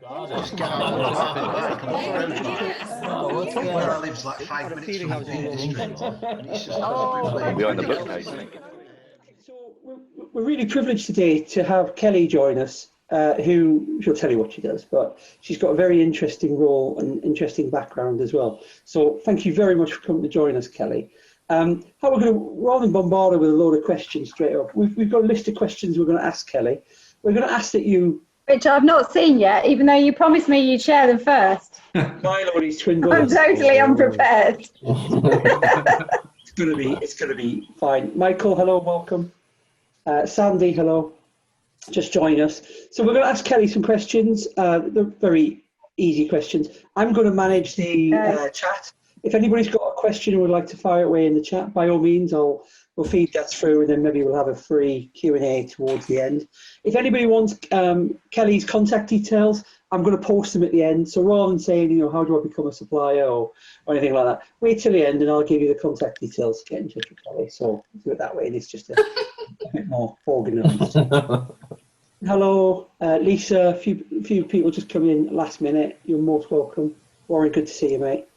Let's get on with it. Come over, everybody. Where I live's like 5 minutes from the district, and it's just We're on the bookcase. So we're really privileged today to have Kelly join us, who she'll tell you what she does, but she's got a very interesting role and interesting background as well. So thank you very much for coming to join us, Kelly. How we're going to, rather than bombard her with a load of questions straight up, we've got a list of questions we're going to ask Kelly. We're going to ask that you... Which I've not seen yet, even though you promised me you'd share them first. Milo and his twin I'm brothers. totally unprepared. It's going to be fine. Michael, hello, welcome. Sandy, hello. Just join us. So we're going to ask Kelly some questions. They're very easy questions. I'm going to manage the chat. If anybody's got a question and would like to fire away in the chat, by all means, we'll feed that through, and then maybe we'll have a free Q&A towards the end. If anybody wants Kelly's contact details, I'm going to post them at the end. So rather than saying, how do I become a supplier or anything like that, wait till the end and I'll give you the contact details to get in touch with Kelly. So do it that way, and it's just a bit more organised. Hello, Lisa. A few people just come in last minute. You're most welcome. Warren, good to see you, mate.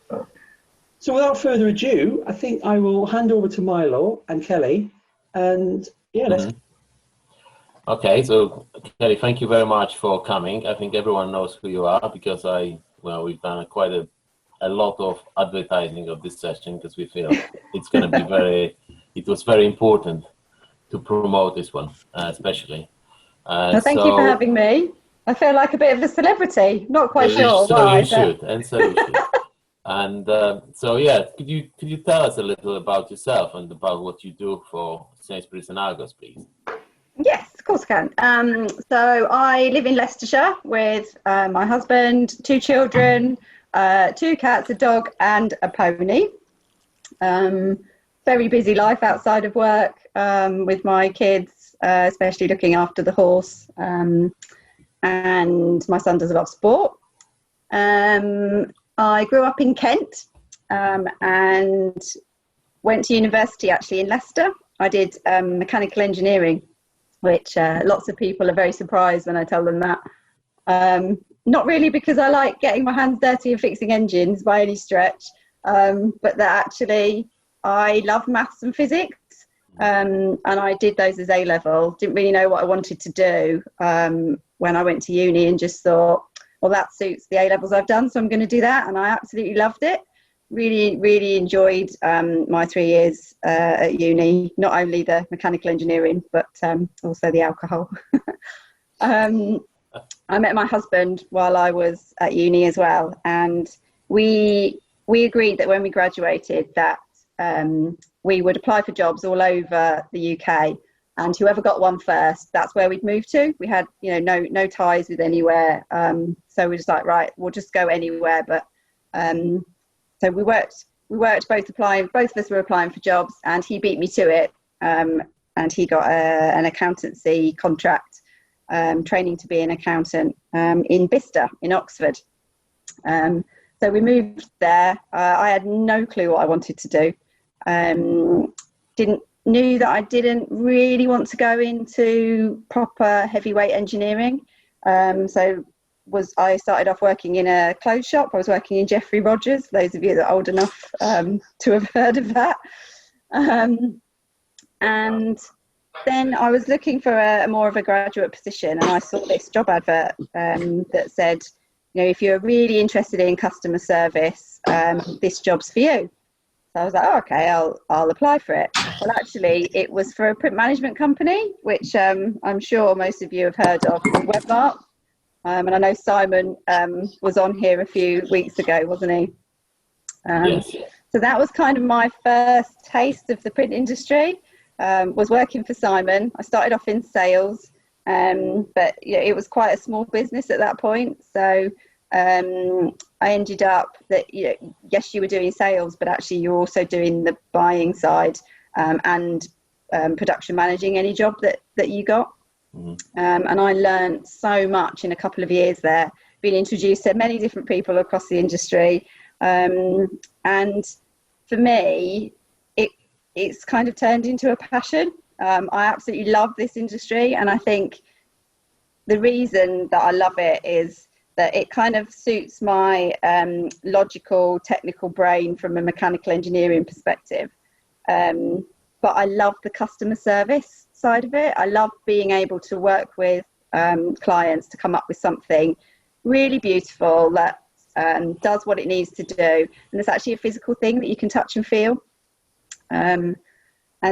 So without further ado, I think I will hand over to Milo and Kelly, and let's. Okay, so Kelly, thank you very much for coming. I think everyone knows who you are because we've done quite a lot of advertising of this session because we feel it's going to be it was very important to promote this one, especially. Well, thank you for having me. I feel like a bit of a celebrity. Not quite sure why. You should. And could you tell us a little about yourself and about what you do for Sainsbury's and Argos, please? Yes, of course I can. So I live in Leicestershire with my husband, 2 children, 2 cats, a dog and a pony. Very busy life outside of work with my kids, especially looking after the horse. And my son does a lot of sport. I grew up in Kent and went to university actually in Leicester. I did mechanical engineering, which lots of people are very surprised when I tell them that. Not really because I like getting my hands dirty and fixing engines by any stretch, but that actually I love maths and physics, and I did those as A-level. Didn't really know what I wanted to do when I went to uni, and just thought, well, that suits the A-levels I've done, so I'm going to do that, and I absolutely loved it. Really, really enjoyed my 3 years at uni, not only the mechanical engineering, but also the alcohol. I met my husband while I was at uni as well, and we agreed that when we graduated that we would apply for jobs all over the UK, and whoever got one first, that's where we'd move to. We had no ties with anywhere, so we just like, right, we'll just go anywhere. But so we worked both of us were applying for jobs, and he beat me to it, and he got an accountancy contract, training to be an accountant in Bicester in Oxford. So we moved there. I had no clue what I wanted to do. Knew that I didn't really want to go into proper heavyweight engineering. So I started off working in a clothes shop. I was working in Jeffrey Rogers, those of you that are old enough to have heard of that. And then I was looking for a more of a graduate position, and I saw this job advert that said, if you're really interested in customer service, this job's for you. So I was like, okay, I'll apply for it. Well, actually, it was for a print management company, which I'm sure most of you have heard of, called Webmark. And I know Simon was on here a few weeks ago, wasn't he? Yes. So that was kind of my first taste of the print industry, was working for Simon. I started off in sales, but it was quite a small business at that point. So I ended up that, yes, you were doing sales, but actually you're also doing the buying side and production managing any job that you got. Mm-hmm. And I learned so much in a couple of years there, being introduced to many different people across the industry. And for me, it's kind of turned into a passion. I absolutely love this industry. And I think the reason that I love it is that it kind of suits my logical, technical brain from a mechanical engineering perspective. But I love the customer service side of it. I love being able to work with clients to come up with something really beautiful that does what it needs to do. And it's actually a physical thing that you can touch and feel. And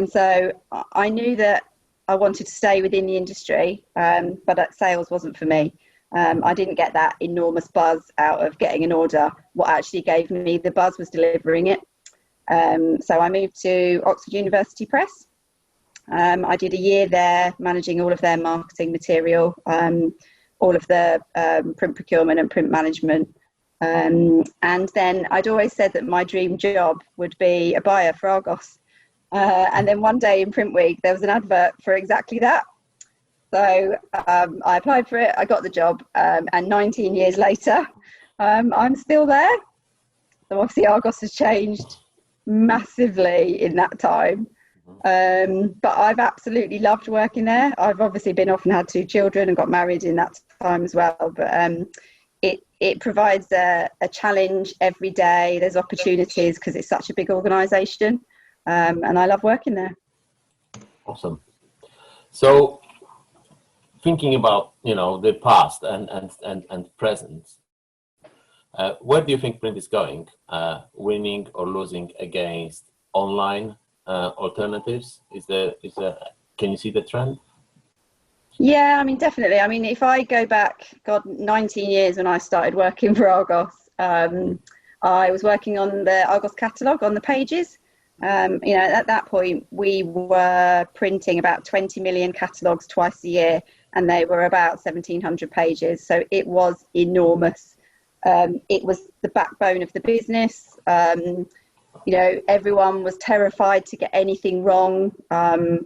so I knew that I wanted to stay within the industry, but that sales wasn't for me. I didn't get that enormous buzz out of getting an order. What actually gave me the buzz was delivering it. So I moved to Oxford University Press. I did a year there managing all of their marketing material, all of the print procurement and print management. And then I'd always said that my dream job would be a buyer for Argos. And then one day in Print Week, there was an advert for exactly that. So I applied for it, I got the job, and 19 years later, I'm still there. So obviously Argos has changed massively in that time. But I've absolutely loved working there. I've obviously been off and had 2 children and got married in that time as well. But it provides a challenge every day. There's opportunities because it's such a big organisation, and I love working there. Awesome. So thinking about the past and present, where do you think print is going? Winning or losing against online alternatives? Can you see the trend? Yeah, I mean, definitely. I mean, if I go back, 19 years when I started working for Argos, I was working on the Argos catalogue on the pages. At that point, we were printing about 20 million catalogues twice a year, and they were about 1,700 pages. So it was enormous. It was the backbone of the business. Everyone was terrified to get anything wrong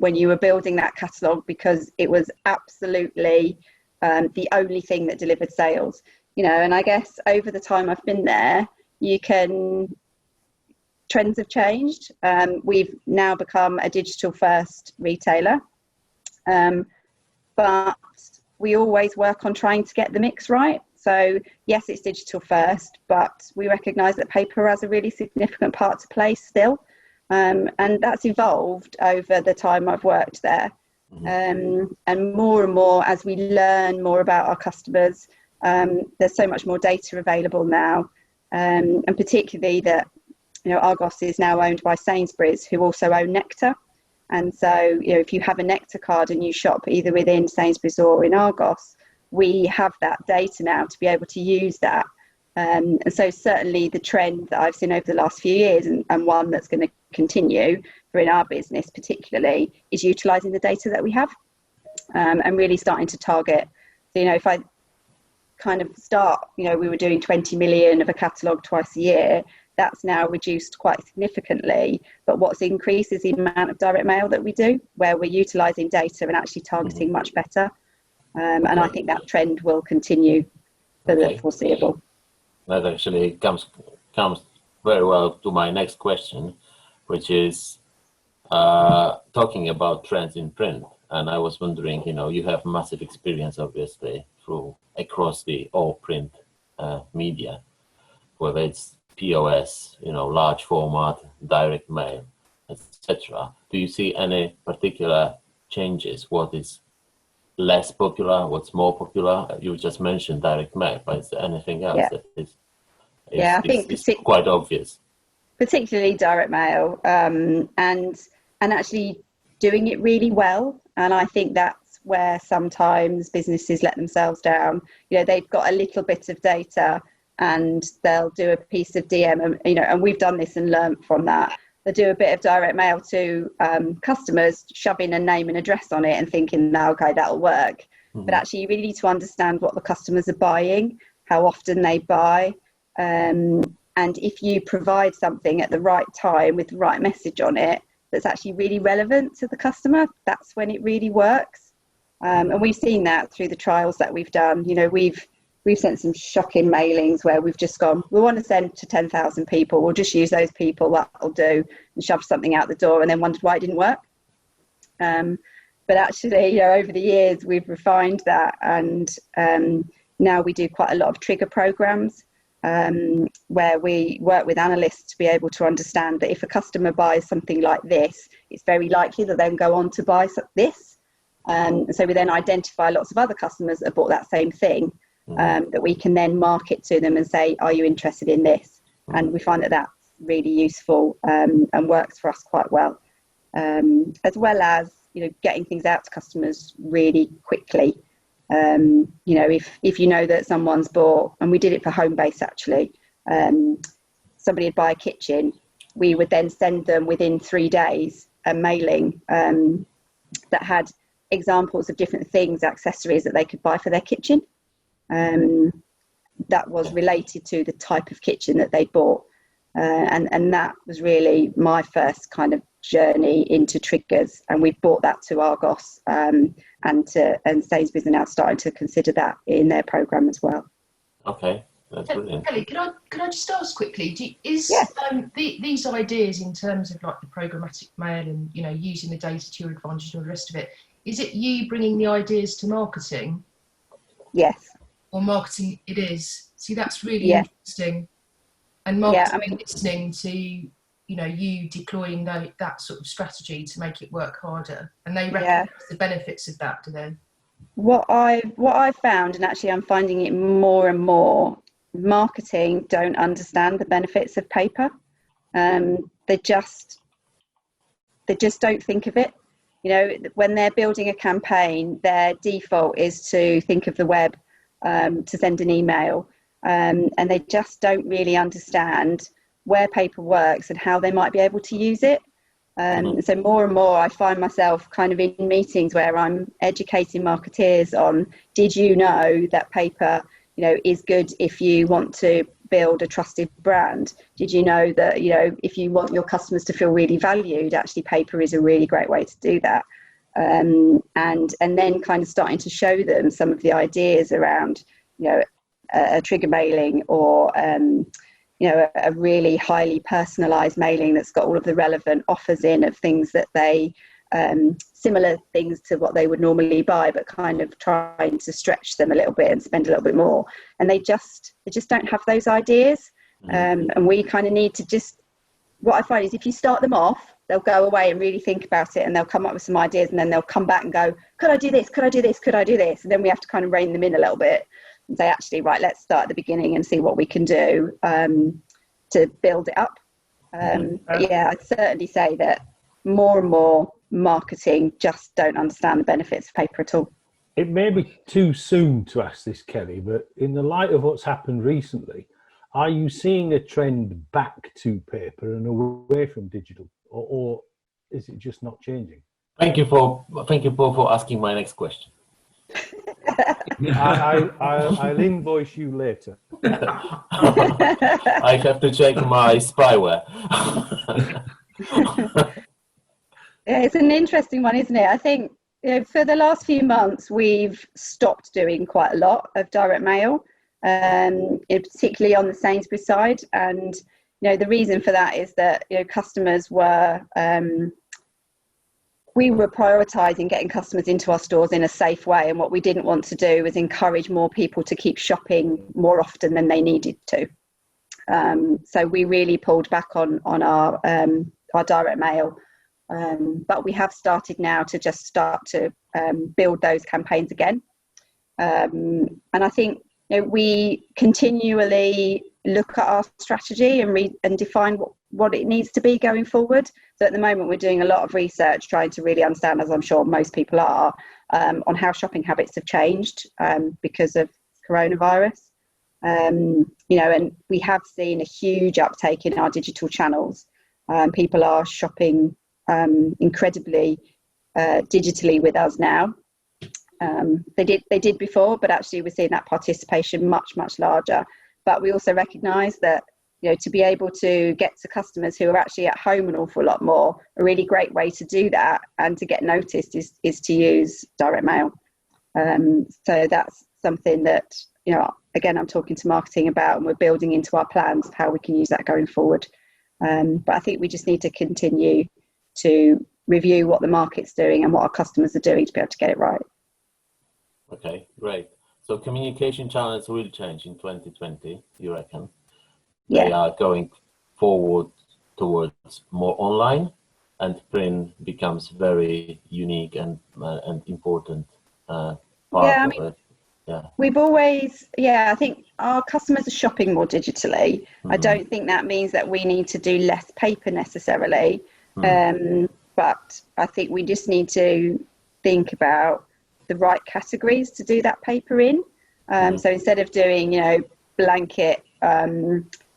when you were building that catalogue, because it was absolutely the only thing that delivered sales. And I guess over the time I've been there, trends have changed. We've now become a digital first retailer, but we always work on trying to get the mix right. So yes, it's digital first, but we recognise that paper has a really significant part to play still. And that's evolved over the time I've worked there. And more and more, as we learn more about our customers, there's so much more data available now. And particularly that, Argos is now owned by Sainsbury's, who also own Nectar. And so, if you have a Nectar card and you shop either within Sainsbury's or in Argos, we have that data now to be able to use that. And so certainly the trend that I've seen over the last few years, and one that's going to continue for in our business particularly, is utilising the data that we have, and really starting to target. So, if I kind of start, we were doing 20 million of a catalogue twice a year. That's now reduced quite significantly. But what's increased is the amount of direct mail that we do, where we're utilising data and actually targeting much better. And I think that trend will continue for the foreseeable. That actually comes very well to my next question, which is talking about trends in print. And I was wondering, you have massive experience, obviously, across all print media, whether it's POS, large format, direct mail, etc. Do you see any particular changes? What is less popular? What's more popular? You just mentioned direct mail, but is there anything else that is I think quite obvious? Particularly direct mail, and actually doing it really well. And I think that's where sometimes businesses let themselves down. They've got a little bit of data and they'll do a piece of DM, and we've done this and learned from that. They do a bit of direct mail to customers, shoving a name and address on it and thinking, no, okay, that'll work. But actually, you really need to understand what the customers are buying, how often they buy. And if you provide something at the right time with the right message on it that's actually really relevant to the customer, that's when it really works. And we've seen that through the trials that we've done. We've sent some shocking mailings where we've just gone, we want to send to 10,000 people. We'll just use those people, that'll do, and shove something out the door, and then wondered why it didn't work. But actually, over the years, we've refined that. And, Now we do quite a lot of trigger programs where we work with analysts to be able to understand that if a customer buys something like this, it's very likely that they'll go on to buy this. So we then identify lots of other customers that have bought that same thing that we can then market to them and say, are you interested in this? And we find that that's really useful and works for us quite well, as well as, you know, getting things out to customers really quickly. You know, if you know that someone's bought, and we did it for Homebase actually, somebody would buy a kitchen, we would then send them within 3 days a mailing that had examples of different things, accessories that they could buy for their kitchen, that was related to the type of kitchen that they bought. And that was really my first kind of journey into triggers, and we've brought that to Argos, and Sainsbury's are now starting to consider that in their program as well. Okay, that's brilliant. Kelly, can I just ask quickly? These ideas in terms of like the programmatic mail and, you know, using the data to your advantage and all the rest of it, is it you bringing the ideas to marketing? Yes. Or marketing it is. See, that's really interesting. And marketing listening to, you know, you deploying that sort of strategy to make it work harder, and they recognise the benefits of that, do they? What I found, and actually I'm finding it more and more, marketing don't understand the benefits of paper. They just don't think of it. You know, when they're building a campaign, their default is to think of the web, to send an email. And they just don't really understand where paper works and how they might be able to use it. So more and more I find myself kind of in meetings where I'm educating marketeers on, did you know that paper, you know, is good if you want to build a trusted brand? Did you know that, you know, if you want your customers to feel really valued, actually paper is a really great way to do that. And then kind of starting to show them some of the ideas around, you know, a trigger mailing, or you know, a really highly personalized mailing that's got all of the relevant offers in of things that they similar things to what they would normally buy, but kind of trying to stretch them a little bit and spend a little bit more. And they just don't have those ideas. And we kind of need to just, what I find is if you start them off, they'll go away and really think about it, and they'll come up with some ideas, and then they'll come back and go, could I do this? Could I do this? Could I do this? And then we have to kind of rein them in a little bit and say, actually, right, let's start at the beginning and see what we can do to build it up. But yeah, I'd certainly say that more and more marketing just don't understand the benefits of paper at all. It may be too soon to ask this, Kelly, but in the light of what's happened recently, are you seeing a trend back to paper and away from digital, or is it just not changing? Thank you, Paul, for asking my next question. I'll invoice you later. I have to check my spyware. Yeah, it's an interesting one, isn't it? I think, you know, for the last few months, we've stopped doing quite a lot of direct mail, particularly on the Sainsbury side. And, you know, the reason for that is that, you know, customers were, we were prioritising getting customers into our stores in a safe way. And what we didn't want to do was encourage more people to keep shopping more often than they needed to. So we really pulled back on our direct mail. But we have started now to just start to build those campaigns again. And I think, you know, we continually look at our strategy and define what it needs to be going forward. So at the moment, we're doing a lot of research trying to really understand, as I'm sure most people are, on how shopping habits have changed because of coronavirus. You know, and we have seen a huge uptake in our digital channels. People are shopping incredibly digitally with us now. They did before, but actually we're seeing that participation much larger. But we also recognise that, you know, to be able to get to customers who are actually at home an awful lot more, a really great way to do that and to get noticed is to use direct mail. So that's something that, you know, again, I'm talking to marketing about, and we're building into our plans of how we can use that going forward. But I think we just need to continue to review what the market's doing and what our customers are doing to be able to get it right. Okay, great. So communication channels will change in 2020, you reckon? Yeah. They are going forward towards more online, and print becomes very unique and important part Yeah, of it. Yeah. we've always, I think our customers are shopping more digitally. I don't think that means that we need to do less paper necessarily. But I think we just need to think about the right categories to do that paper in. So instead of doing, blanket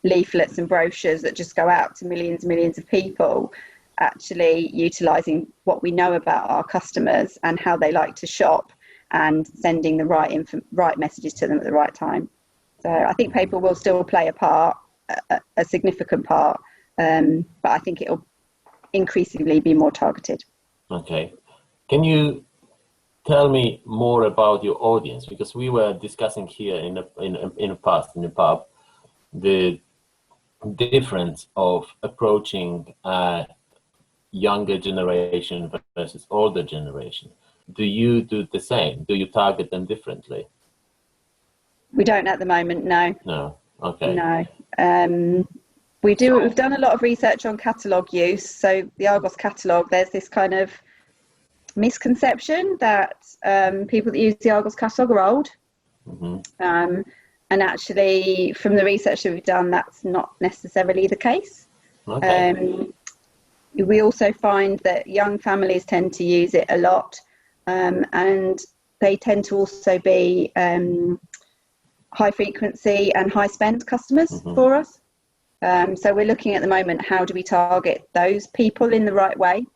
leaflets and brochures that just go out to millions and millions of people, actually utilising what we know about our customers and how they like to shop, and sending the right messages to them at the right time. So I think paper will still play a part, a significant part, but I think it'll increasingly be more targeted. Okay. Can you tell me more about your audience? Because we were discussing here in the pub, the difference of approaching younger generation versus older generation. Do you do the same? Do you target them differently? We don't at the moment, no. No. Okay. No. We've done a lot of research on catalogue use. So the Argos catalogue, there's this kind of misconception that people that use the Argos catalogue are old. And actually, from the research that we've done, that's not necessarily the case. Okay. We also find that young families tend to use it a lot, and they tend to also be high frequency and high spend customers for us. So we're looking at the moment, how do we target those people in the right way?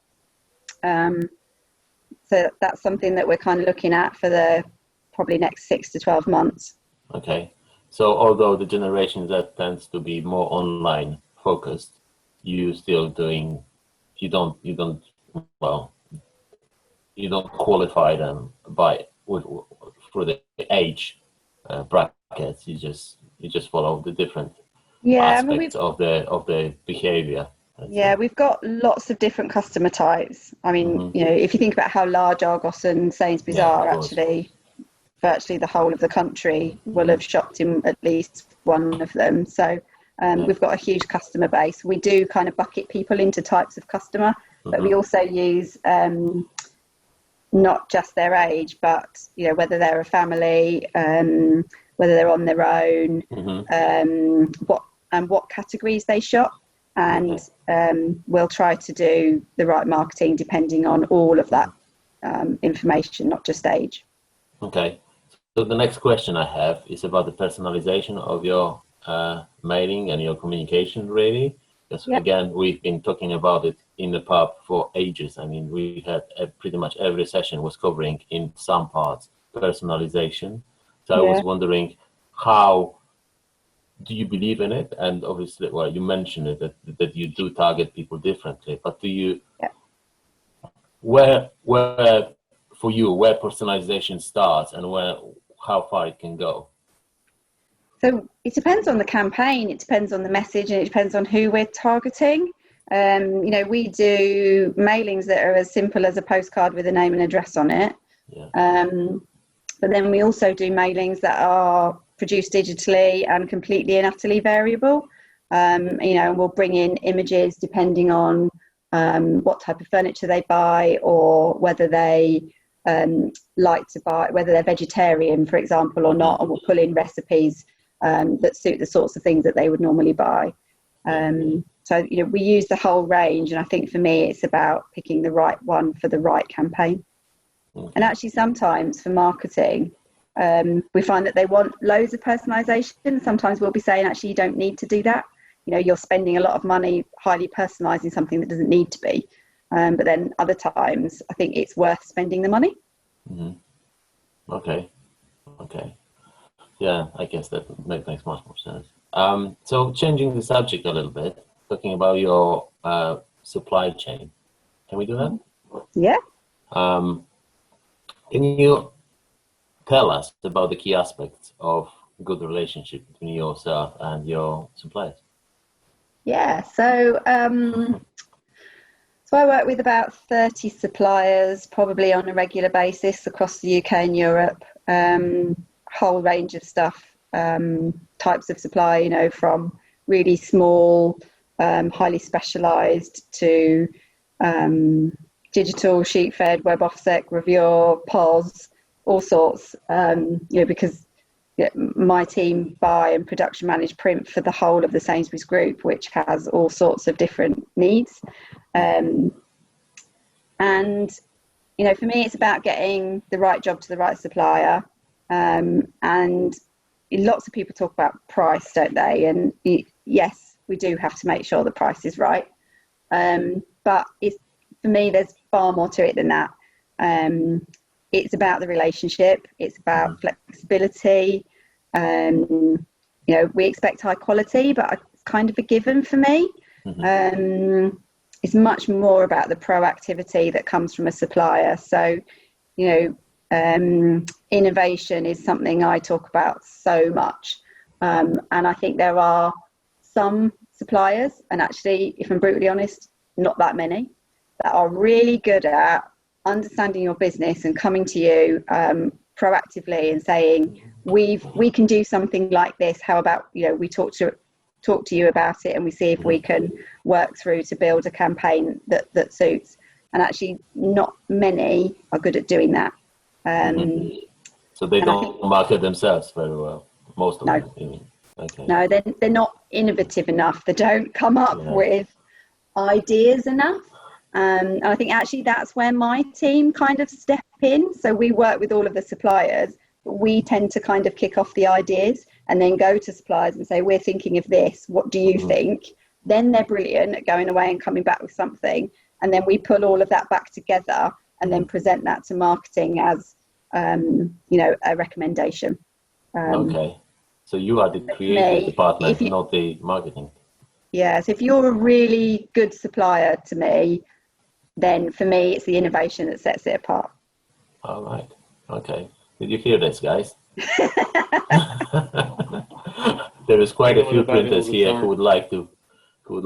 So that's something that we're kind of looking at for the probably next 6 to 12 months. Okay. So although the generation that tends to be more online focused, you don't qualify them for the age brackets. You just follow the different aspects of the behavior. Yeah, we've got lots of different customer types. I mean, if you think about how large Argos and Sainsbury's are, actually, virtually the whole of the country will have shopped in at least one of them. So we've got a huge customer base. We do kind of bucket people into types of customer, but we also use not just their age, but whether they're a family, whether they're on their own, what categories they shop, and we'll try to do the right marketing depending on all of that information, not just age. Okay. So the next question I have is about the personalization of your mailing and your communication, really. Because again, we've been talking about it in the pub for ages. I mean, we had pretty much every session was covering in some parts personalization. So I was wondering, how do you believe in it? And obviously, well, you mentioned it that you do target people differently. But do you, where for you, where personalization starts and how far it can go? So it depends on the campaign, it depends on the message, and it depends on who we're targeting. We do mailings that are as simple as a postcard with a name and address on it. But then we also do mailings that are produced digitally and completely and utterly variable. And we'll bring in images depending on what type of furniture they buy, or whether they like to buy, whether they're vegetarian, for example, or not, and we'll pull in recipes that suit the sorts of things that they would normally buy. So we use the whole range, and I think for me it's about picking the right one for the right campaign. And actually sometimes for marketing, we find that they want loads of personalization. Sometimes we'll be saying, actually, you don't need to do that. You're spending a lot of money highly personalizing something that doesn't need to be. But then other times I think it's worth spending the money. Okay. Yeah, I guess that makes much more sense. So changing the subject a little bit, talking about your supply chain. Can we do that? Yeah. Can you tell us about the key aspects of good relationship between yourself and your suppliers? Yeah, so I work with about 30 suppliers, probably on a regular basis across the UK and Europe. whole range of stuff, types of supply, you know, from really small, highly specialised to digital, sheet fed, web offset, gravure, POS, all sorts, you know, because my team buy and production manage print for the whole of the Sainsbury's group, which has all sorts of different needs. And, you know, for me, it's about getting the right job to the right supplier. And lots of people talk about price, don't they? And yes, we do have to make sure the price is right. But for me, there's far more to it than that. It's about the relationship. It's about flexibility. You know, we expect high quality, but it's kind of a given for me. It's much more about the proactivity that comes from a supplier. So, you know, innovation is something I talk about so much. And I think there are some suppliers, and actually, if I'm brutally honest, not that many, that are really good at understanding your business and coming to you proactively and saying, we can do something like this. How about, you know, we talk to you about it and we see if we can work through to build a campaign that suits. And actually, not many are good at doing that. So they don't market themselves very well, most of them. Okay. No, they're not innovative enough. They don't come up with ideas enough. And I think actually that's where my team kind of step in. So we work with all of the suppliers, but we tend to kind of kick off the ideas and then go to suppliers and say, we're thinking of this. What do you think? Then they're brilliant at going away and coming back with something. And then we pull all of that back together and then present that to marketing as, you know, a recommendation. Okay. So you are the creative department, not the marketing. Yes, if you're a really good supplier to me, then for me, it's the innovation that sets it apart. All right. Okay. Did you hear this, guys? There is quite a few printers here who would like to, you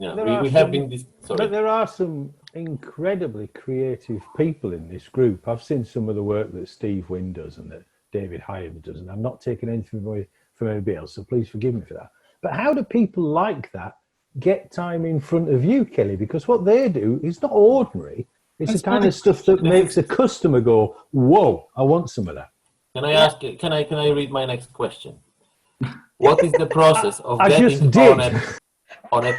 know, we have been this. Sorry. But there are some incredibly creative people in this group. I've seen some of the work that Steve Wynn does and that David Hyam does, and I'm not taking anything away from anybody else, so please forgive me for that. But how do people like that get time in front of you, Kelly? Because what they do is not ordinary. It's the kind of stuff that makes a customer go, whoa, I want some of that. Can I ask, can I read my next question? What is the process of getting on a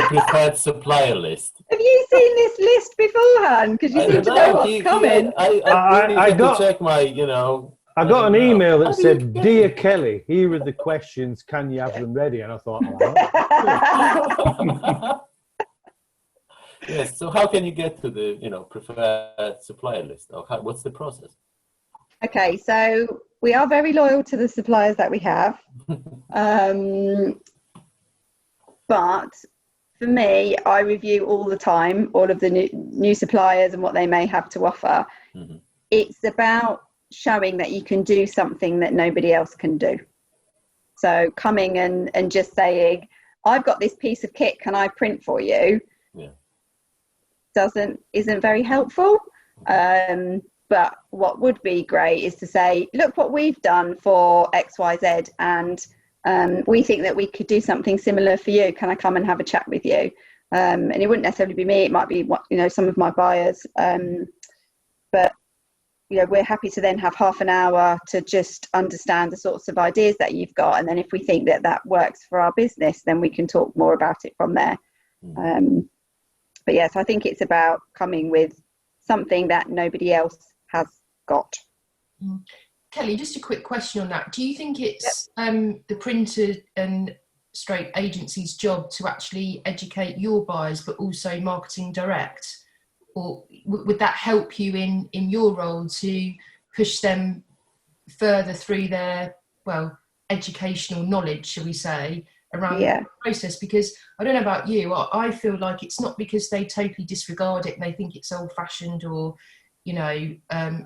preferred supplier list? Have you seen this list beforehand? Because you seem to know what's coming. I got to check my, you know. I got an email that said, "Dear Kelly, here are the questions. Can you have them ready?" And I thought, oh, yes. So how can you get to the, you know, preferred supplier list? Or what's the process? Okay, so we are very loyal to the suppliers that we have. But for me, I review all the time all of the new suppliers and what they may have to offer. It's about showing that you can do something that nobody else can do. So coming and just saying, I've got this piece of kit, can I print for you? Isn't very helpful. But what would be great is to say, look what we've done for XYZ, and we think that we could do something similar for you. Can I come and have a chat with you? And it wouldn't necessarily be me. It might be, you know, some of my buyers. But you know, we're happy to then have half an hour to just understand the sorts of ideas that you've got. And then if we think that that works for our business, then we can talk more about it from there. But yes, I think it's about coming with something that nobody else has got. Kelly, just a quick question on that. Do you think it's the printer and straight agency's job to actually educate your buyers, but also marketing direct? Or would that help you in your role to push them further through their, well, educational knowledge, shall we say, around the process? Because I don't know about you, I feel like it's not because they totally disregard it and they think it's old-fashioned or, you know,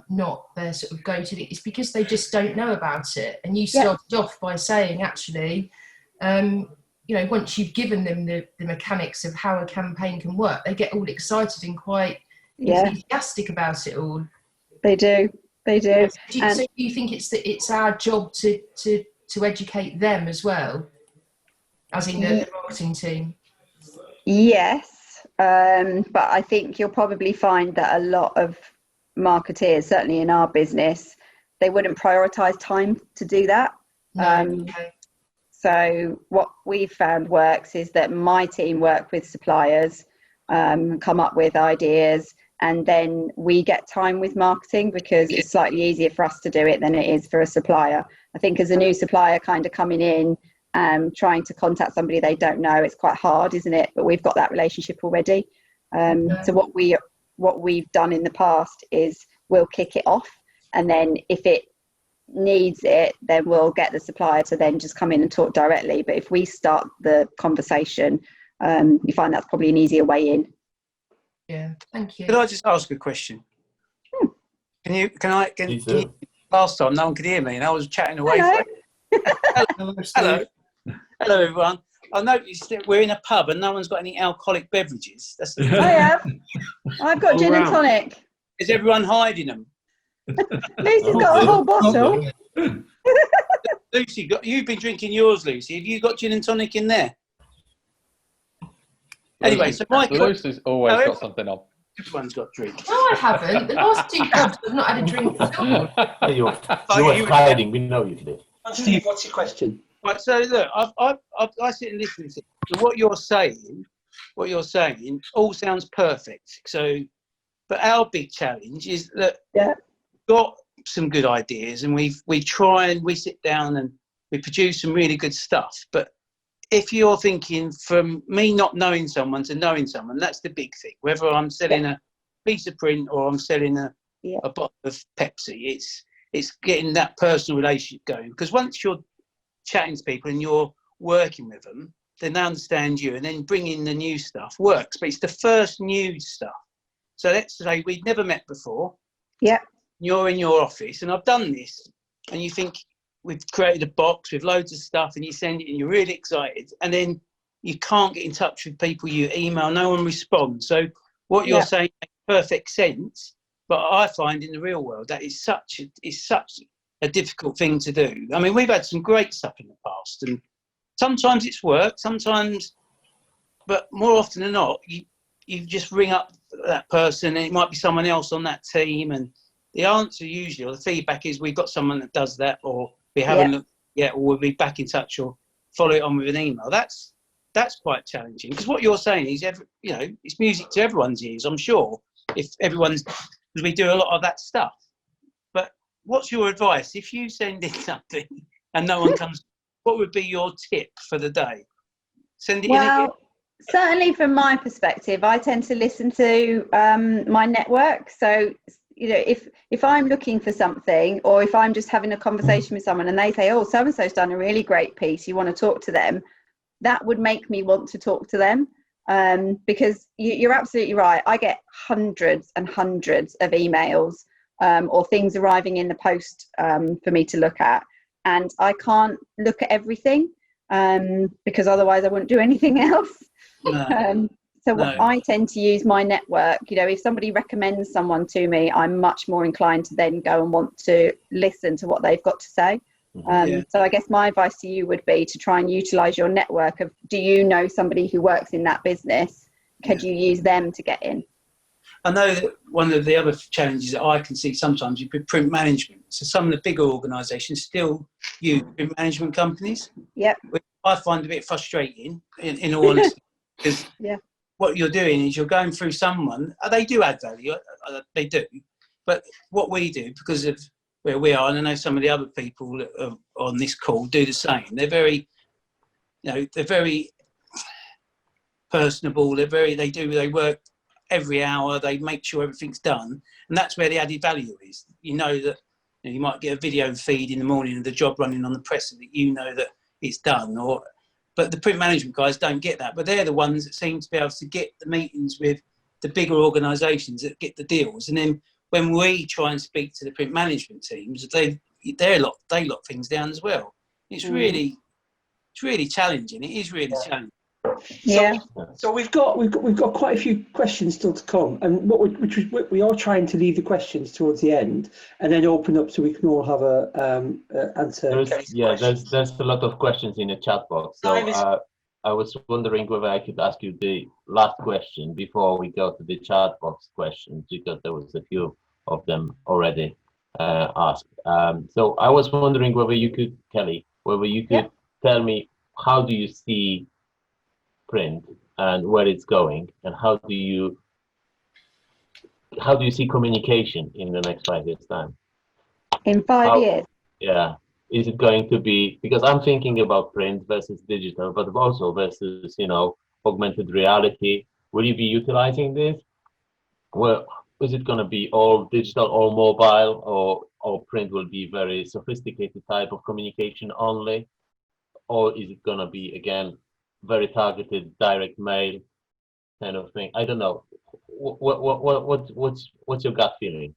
not their sort of go-to. It's because they just don't know about it. And you started off by saying, actually, you know, once you've given them the mechanics of how a campaign can work, they get all excited and quite enthusiastic about it all. They do. They do. So do you think it's our job to educate them as well, as in the marketing team? Yes, but I think you'll probably find that a lot of marketeers, certainly in our business, they wouldn't prioritise time to do that. Okay. So what we've found works is that my team work with suppliers, come up with ideas, and then we get time with marketing because it's slightly easier for us to do it than it is for a supplier. I think as a new supplier kind of coming in, trying to contact somebody they don't know, it's quite hard, isn't it? But we've got that relationship already. So what we've done in the past is we'll kick it off, and then if it needs it, then we'll get the supplier to then just come in and talk directly. But if we start the conversation, you find that's probably an easier way in. Yeah, thank you. Could I just ask a question? Can you last time no one could hear me and I was chatting away. Hello everyone. I noticed that we're in a pub and no one's got any alcoholic beverages. I have. I've got gin and tonic. Is everyone hiding them? Lucy's got a whole bottle. Lucy, you've been drinking yours, Lucy. Have you got gin and tonic in there? Anyway, so Lucy's always got something on. Everyone's got drinks. No, I haven't. The last 2 pubs I've not had a drink at all. You were hiding. We know you did. Steve, what's your question? Right, so look, I sit and listen to what you're saying. What you're saying all sounds perfect. So, but our big challenge is that we've got some good ideas, and we try and we sit down and we produce some really good stuff. But if you're thinking from me not knowing someone to knowing someone, that's the big thing. Whether I'm selling a piece of print or I'm selling a bottle of Pepsi, it's getting that personal relationship going. Because once you're chatting to people and you're working with them, then they understand you, and then bringing the new stuff works. But it's the first new stuff. So let's say we've never met before. Yeah. You're in your office and I've done this, and you think we've created a box with loads of stuff, and you send it and you're really excited, and then you can't get in touch with people, you email, no one responds. So what you're saying makes perfect sense, but I find in the real world that is such a difficult thing to do. I mean, we've had some great stuff in the past, and sometimes it's worked, sometimes, but more often than not, you just ring up that person and it might be someone else on that team, and the answer usually, or the feedback is, we've got someone that does that, or we haven't looked yet, or we'll be back in touch, or follow it on with an email. That's quite challenging, because what you're saying is, it's music to everyone's ears, I'm sure, because we do a lot of that stuff. But what's your advice if you send in something and no one comes? What would be your tip for the day? Send it in again. Certainly from my perspective, I tend to listen to my network. So, if I'm looking for something, or if I'm just having a conversation with someone and they say, oh, so-and-so's done a really great piece, you want to talk to them, that would make me want to talk to them. Because you're absolutely right. I get hundreds and hundreds of emails or things arriving in the post for me to look at. And I can't look at everything because otherwise I wouldn't do anything else. I tend to use my network. If somebody recommends someone to me, I'm much more inclined to then go and want to listen to what they've got to say. So I guess my advice to you would be to try and utilise your network of, do you know somebody who works in that business? Could you use them to get in? I know that one of the other challenges that I can see sometimes is print management. So some of the bigger organisations still use print management companies. Yep. Which I find a bit frustrating, in all honesty, because what you're doing is you're going through someone. They do add value, they do. But what we do, because of where we are, and I know some of the other people on this call do the same. They're very, they're very personable. They work every hour. They make sure everything's done, and that's where the added value is. That you might get a video feed in the morning of the job running on the presser that that it's done. But the print management guys don't get that. But they're the ones that seem to be able to get the meetings with the bigger organisations that get the deals, and then when we try and speak to the print management teams, they lock things down as well. It's really challenging. It is really challenging. Yeah. So we've got quite a few questions still to come, and we are trying to leave the questions towards the end, and then open up so we can all have a answer. There's a lot of questions in the chat box. So I was wondering whether I could ask you the last question before we go to the chat box questions, because there was a few of them already asked. So I was wondering whether you could, Kelly, tell me, how do you see print and where it's going, and how do you see communication in the next 5 years' time? In 5 years? Yeah. Is it going to be, because I'm thinking about print versus digital, but also versus, augmented reality. Will you be utilizing this? Well, is it going to be all digital or mobile, or print will be very sophisticated type of communication only? Or is it going to be, again, very targeted direct mail kind of thing? I don't know. What's your gut feeling?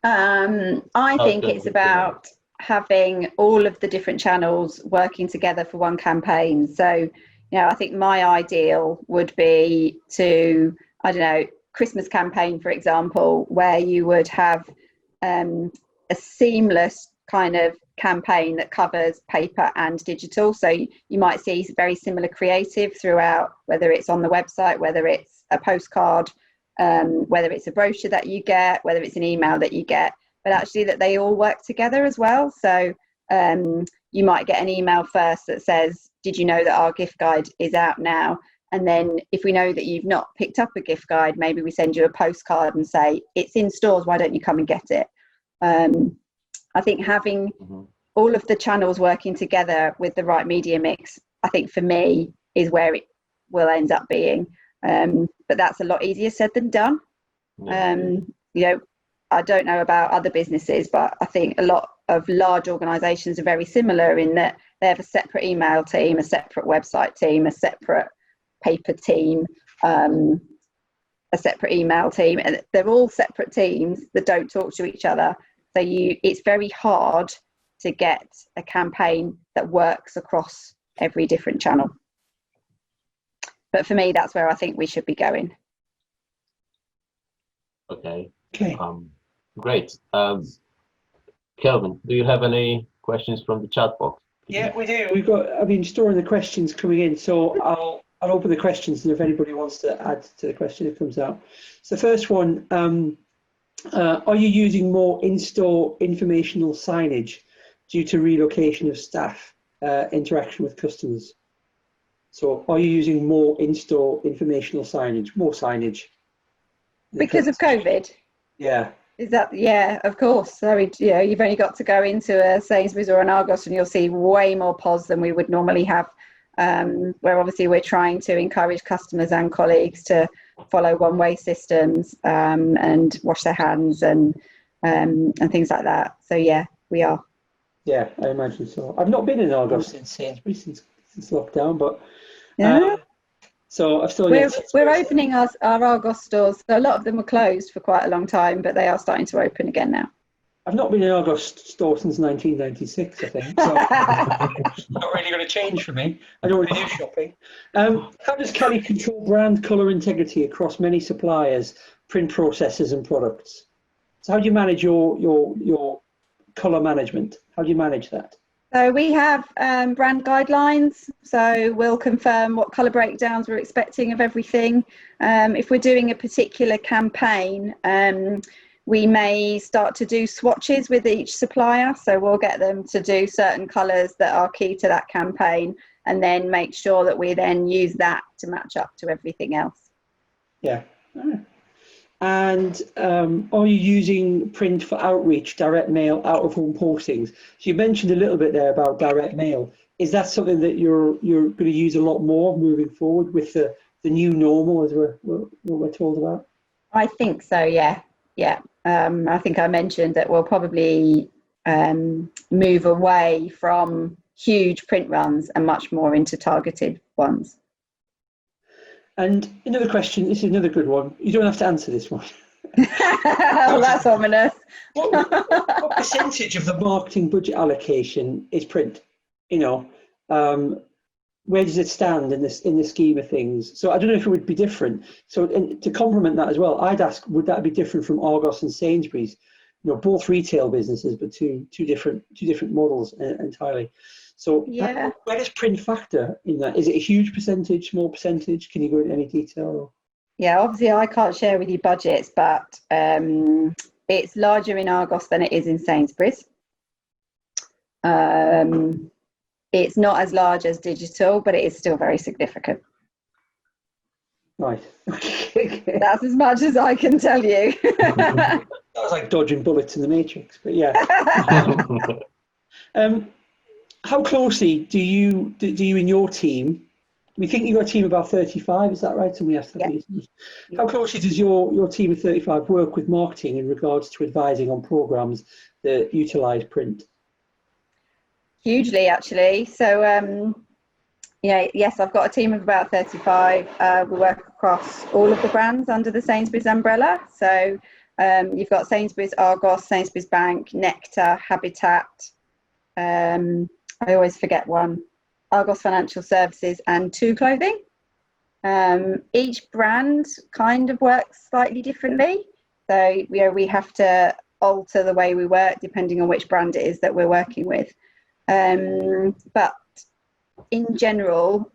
I think it's about having all of the different channels working together for one campaign. So, I think my ideal would be to, Christmas campaign, for example, where you would have a seamless kind of campaign that covers paper and digital. So you might see very similar creative throughout, whether it's on the website, whether it's a postcard, whether it's a brochure that you get, whether it's an email that you get, but actually that they all work together as well. So you might get an email first that says, did you know that our gift guide is out now? And then if we know that you've not picked up a gift guide, maybe we send you a postcard and say, it's in stores, why don't you come and get it? I think having all of the channels working together with the right media mix, I think for me is where it will end up being. But that's a lot easier said than done. I don't know about other businesses, but I think a lot of large organisations are very similar in that they have a separate email team, a separate website team, a separate paper team, a separate email team, and they're all separate teams that don't talk to each other. So it's very hard to get a campaign that works across every different channel. But for me, that's where I think we should be going. Okay. Great. Kelvin, do you have any questions from the chat box? Yeah, we do. I've been storing the questions coming in, so I'll open the questions, and if anybody wants to add to the question, it comes out. So the first one, are you using more in-store informational signage due to relocation of staff, interaction with customers? So are you using more in-store informational signage, more signage? Because of COVID? Yeah. Is that, yeah, of course. So, you've only got to go into a Sainsbury's or an Argos and you'll see way more POS than we would normally have, where obviously we're trying to encourage customers and colleagues to follow one-way systems and wash their hands and things like that. So, yeah, we are. Yeah, I imagine so. I've not been in Argos since Sainsbury's since lockdown, but so I've still we're opening our Argos stores. So a lot of them were closed for quite a long time, but they are starting to open again now. I've not been in an Argos store since 1996, I think. So not really going to change for me. I don't really do shopping. How does Kelly control brand colour integrity across many suppliers, print processes, and products? So how do you manage your colour management? How do you manage that? So we have brand guidelines, so we'll confirm what colour breakdowns we're expecting of everything. If we're doing a particular campaign, we may start to do swatches with each supplier, so we'll get them to do certain colours that are key to that campaign and then make sure that we then use that to match up to everything else. Yeah. And are you using print for outreach, direct mail, out-of-home postings? So you mentioned a little bit there about direct mail. Is that something that you're going to use a lot more moving forward with the new normal, as we're told about? I think so, yeah. I think I mentioned that we'll probably move away from huge print runs and much more into targeted ones. And another question, this is another good one. You don't have to answer this one. Oh, that's ominous. What percentage of the marketing budget allocation is print? where does it stand in the scheme of things? So I don't know if it would be different. So to complement that as well, I'd ask, would that be different from Argos and Sainsbury's? You know, both retail businesses, but two different models entirely. So Yeah. where does print factor in that? Is it a huge percentage, small percentage? Can you go into any detail? Yeah, obviously I can't share with you budgets, but it's larger in Argos than it is in Sainsbury's. It's not as large as digital, but it is still very significant. Right. That's as much as I can tell you. That was like dodging bullets in the Matrix, but yeah. How closely do you in your team? We think you've got a team of about 35, is that right? Somebody asked that recently. How closely does your team of 35 work with marketing in regards to advising on programs that utilise print? Hugely, actually. So, yes, I've got a team of about 35. We work across all of the brands under the Sainsbury's umbrella. So you've got Sainsbury's, Argos, Sainsbury's Bank, Nectar, Habitat. I always forget one. Argos Financial Services and Two Clothing. Each brand kind of works slightly differently. So, we have to alter the way we work depending on which brand it is that we're working with. But in general,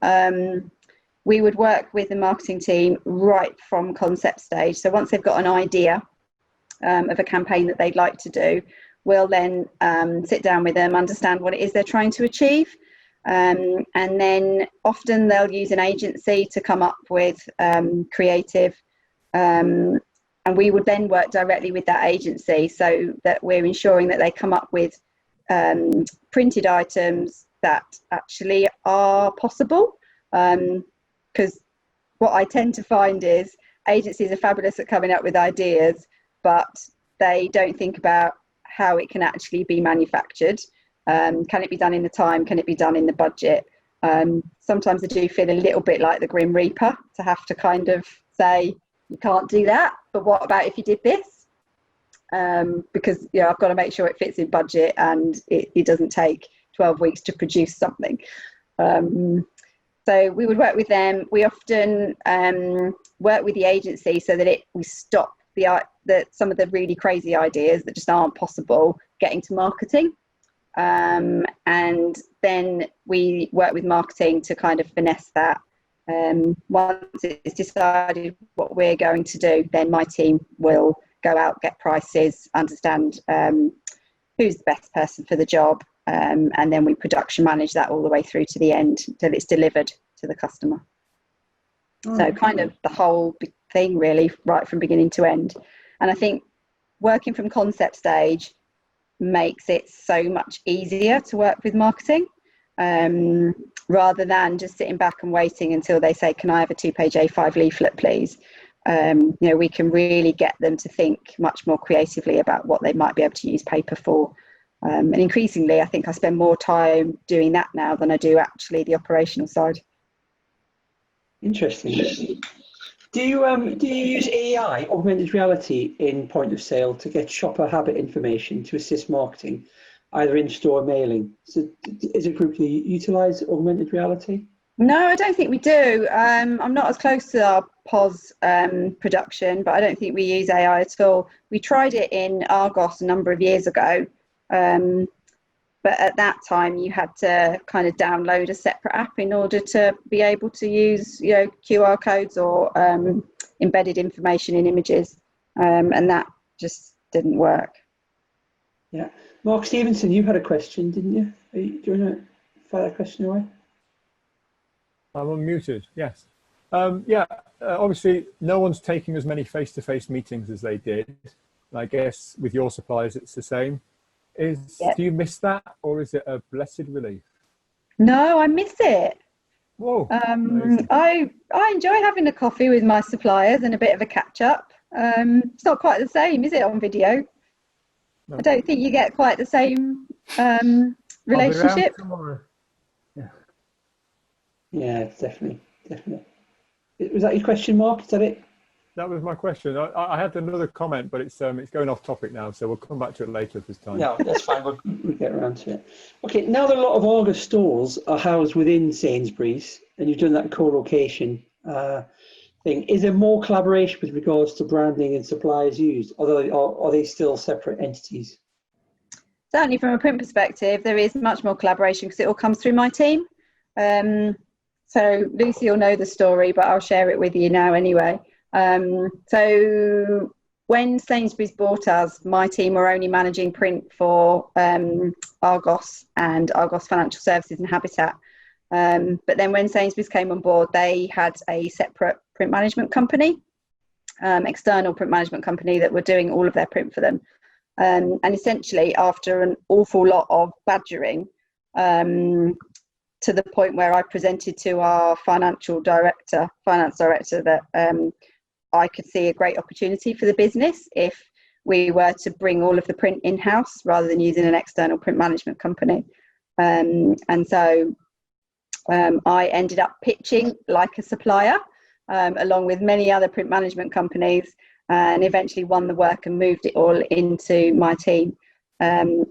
we would work with the marketing team right from concept stage. So once they've got an idea of a campaign that they'd like to do, we'll then sit down with them, understand what it is they're trying to achieve. And then often they'll use an agency to come up with creative. And we would then work directly with that agency so that we're ensuring that they come up with printed items that actually are possible. Because what I tend to find is agencies are fabulous at coming up with ideas, but they don't think about how it can actually be manufactured. Can it be done in the time? Can it be done in the budget? Sometimes I do feel a little bit like the Grim Reaper to have to kind of say, you can't do that, but what about if you did this? Because I've got to make sure it fits in budget and it doesn't take 12 weeks to produce something. So we would work with them. We often work with the agency so that we stop some of the really crazy ideas that just aren't possible getting to marketing. And then we work with marketing to kind of finesse that. Once it's decided what we're going to do, then my team will go out, get prices, understand who's the best person for the job, and then we production manage that all the way through to the end till it's delivered to the customer. So kind of the whole thing really, right from beginning to end. And I think working from concept stage makes it so much easier to work with marketing, rather than just sitting back and waiting until they say, can I have a 2-page A5 leaflet, please? We can really get them to think much more creatively about what they might be able to use paper for. And increasingly, I think I spend more time doing that now than I do actually the operational side. Interesting. Do you use AI, augmented reality, in point of sale to get shopper habit information to assist marketing, either in-store mailing? So is it group to utilise augmented reality? No, I don't think we do. I'm not as close to our POS production, but I don't think we use AI at all. We tried it in Argos a number of years ago, but at that time you had to kind of download a separate app in order to be able to use QR codes or embedded information in images, and that just didn't work. Yeah. Mark Stevenson, you had a question, didn't you? Do you want to fire that question away? I'm unmuted, yes. Obviously, no one's taking as many face-to-face meetings as they did. I guess with your suppliers, it's the same. Do you miss that, or is it a blessed relief? No, I miss it. Whoa. I enjoy having a coffee with my suppliers and a bit of a catch-up. It's not quite the same, is it, on video? No. I don't think you get quite the same relationship. Yeah, definitely. Was that your question, Mark? Is that it? that was my question. I had another comment, but it's going off topic now, so we'll come back to it later if there's time. No, that's fine. We'll get around to it. Okay, now that a lot of Argos stores are housed within Sainsbury's, and you've done that co-location thing, is there more collaboration with regards to branding and suppliers used, although are they still separate entities? Certainly from a print perspective, there is much more collaboration because it all comes through my team. So Lucy will know the story, but I'll share it with you now anyway. So when Sainsbury's bought us, my team were only managing print for Argos and Argos Financial Services and Habitat. But then when Sainsbury's came on board, they had a separate print management company, external print management company that were doing all of their print for them. And essentially, after an awful lot of badgering, to the point where I presented to our finance director, that I could see a great opportunity for the business if we were to bring all of the print in-house rather than using an external print management company. And so I ended up pitching like a supplier, along with many other print management companies, and eventually won the work and moved it all into my team. And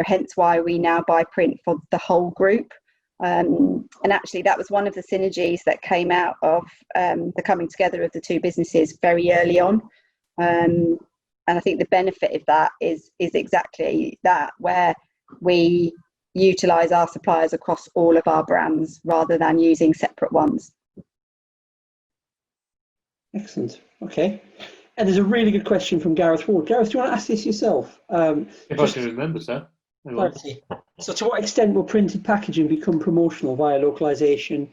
hence why we now buy print for the whole group. And actually that was one of the synergies that came out of the coming together of the two businesses very early on. And I think the benefit of that is exactly that, where we utilise our suppliers across all of our brands rather than using separate ones. Excellent. Okay. And there's a really good question from Gareth Ward. Gareth, do you want to ask this yourself? If I can remember, sir. So to what extent will printed packaging become promotional via localization,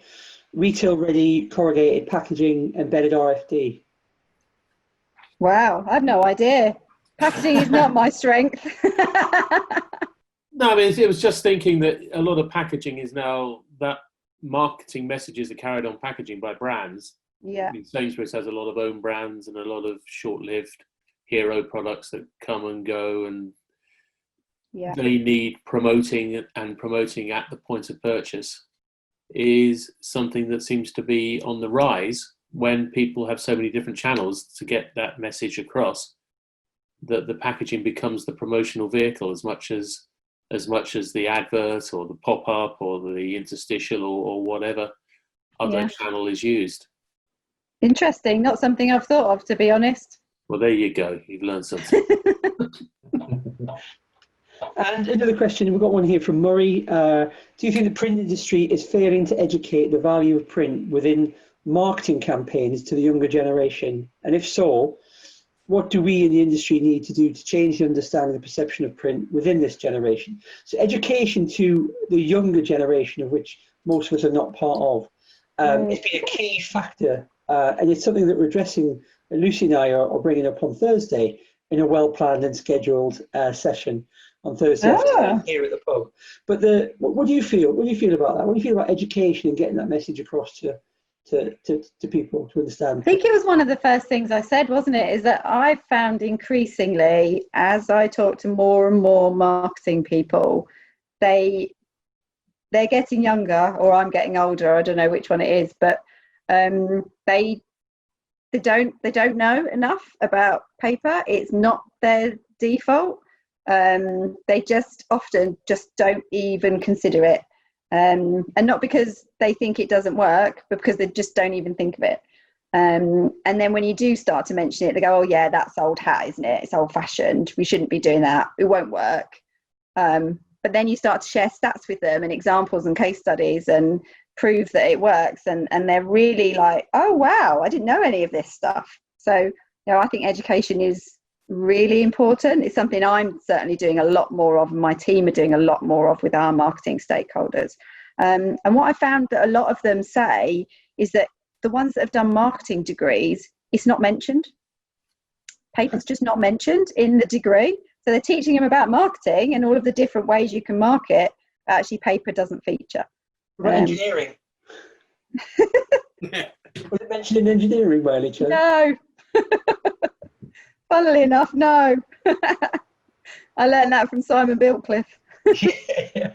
retail-ready corrugated packaging, embedded RFD? Wow, I have no idea. Packaging is not my strength. No, I mean, it was just thinking that a lot of packaging is now that marketing messages are carried on packaging by brands. Yeah. I mean, Sainsbury's has a lot of own brands and a lot of short-lived hero products that come and go, and they need promoting at the point of purchase is something that seems to be on the rise when people have so many different channels to get that message across, that the packaging becomes the promotional vehicle as much as the advert or the pop-up or the interstitial or whatever other channel is used. Interesting. Not something I've thought of, to be honest. Well, there you go. You've learned something. And another question, we've got one here from Murray. Do you think the print industry is failing to educate the value of print within marketing campaigns to the younger generation? And if so, what do we in the industry need to do to change the understanding and perception of print within this generation? So education to the younger generation, of which most of us are not part of, it's been a key factor. And it's something that we're addressing, Lucy and I are bringing up on Thursday in a well-planned and scheduled session on Thursday afternoon here at the pub. But what do you feel? What do you feel about that? What do you feel about education and getting that message across to people to understand? I think it was one of the first things I said, wasn't it? Is that I found increasingly, as I talk to more and more marketing people, they're getting younger, or I'm getting older. I don't know which one it is, but they don't know enough about paper. It's not their default. They just often don't even consider it, and not because they think it doesn't work, but because they just don't even think of it. And then when you do start to mention it, they go, "Oh yeah, that's old hat, isn't it? It's old fashioned. We shouldn't be doing that. It won't work." But then you start to share stats with them and examples and case studies and prove that it works, and they're really like, "Oh wow, I didn't know any of this stuff." So I think education is really important. It's something I'm certainly doing a lot more of, and my team are doing a lot more of with our marketing stakeholders. And what I found that a lot of them say is that the ones that have done marketing degrees, it's not mentioned. Paper's just not mentioned in the degree. So they're teaching them about marketing and all of the different ways you can market. Actually, paper doesn't feature. Right, engineering. Was it mentioned in engineering by any chance? No. Funnily enough, no. I learned that from Simon Bilcliffe. Yeah.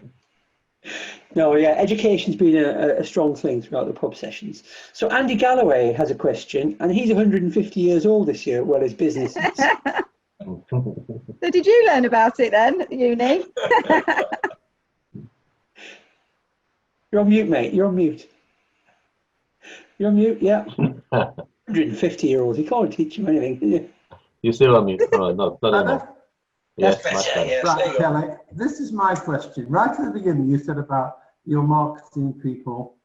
No, yeah, education's been a strong thing throughout the pub sessions. So Andy Galloway has a question, and he's 150 years old this year, well, his business is. So did you learn about it then at uni? You're on mute, mate. You're on mute. You're on mute, yeah. 150-year-old, you can't teach him anything, can you? You're still on mute. Oh, not anymore. Yes, That's much better, better. yes. Right, Kelly, this is my question. Right at the beginning, you said about your marketing people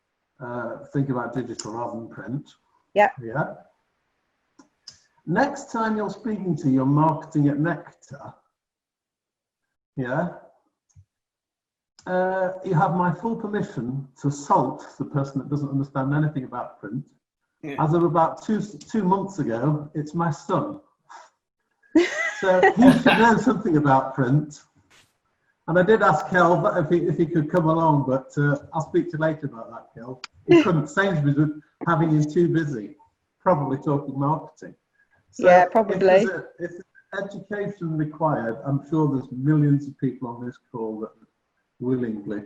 think about digital rather than print. Yeah. Yeah. Next time you're speaking to your marketing at Nectar, yeah, you have my full permission to assault the person that doesn't understand anything about print. Yeah. As of about two months ago, it's my son. So he should know something about print. And I did ask Kel if he could come along, but I'll speak to you later about that, Kel. He couldn't. Sainsbury's was having him too busy, probably talking marketing. So Yeah, probably. If there's education required, I'm sure there's millions of people on this call that willingly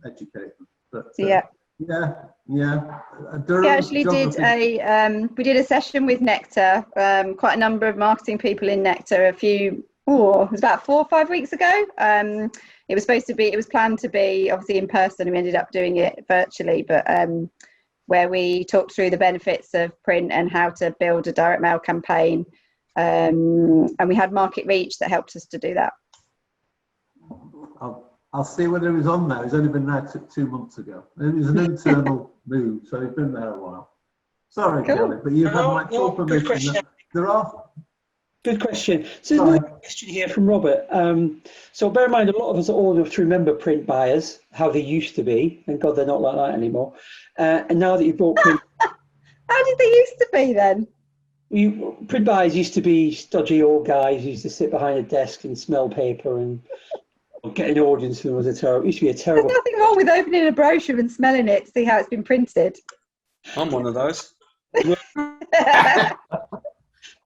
educate them. But Yeah. yeah. We actually did we did a session with Nectar, quite a number of marketing people in Nectar it was about 4 or 5 weeks ago. It was planned to be obviously in person, and we ended up doing it virtually, but where we talked through the benefits of print and how to build a direct mail campaign. And we had market reach that helped us to do that. I'll see whether he was on there. He's only been there 2 months ago. It was an internal move, so he's been there a while. Sorry, Cool. Kelly, but you have my full Good permission. question. There are. Good question. So there's another question here from Robert. So bear in mind, a lot of us are old enough to remember print buyers, how they used to be. Thank God they're not like that anymore. And now that you've bought print... How did they used to be then? Print buyers used to be stodgy old guys who used to sit behind a desk and smell paper and get an audience for them was used to be a terrible... There's nothing wrong with opening a brochure and smelling it to see how it's been printed. I'm one of those.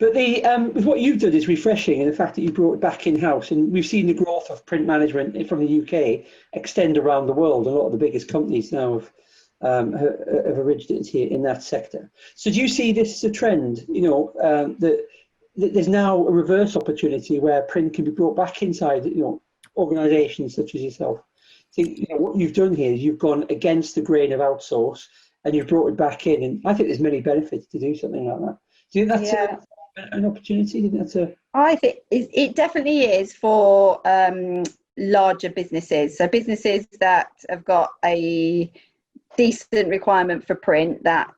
But with what you've done is refreshing, and the fact that you brought it back in-house, and we've seen the growth of print management from the UK extend around the world. A lot of the biggest companies now have originated here in that sector. So do you see this as a trend, that there's now a reverse opportunity where print can be brought back inside, organisations such as yourself? So, what you've done here is you've gone against the grain of outsource and you've brought it back in, and I think there's many benefits to do something like that. Do you think that's an opportunity? I think it definitely is for larger businesses. So businesses that have got a decent requirement for print that,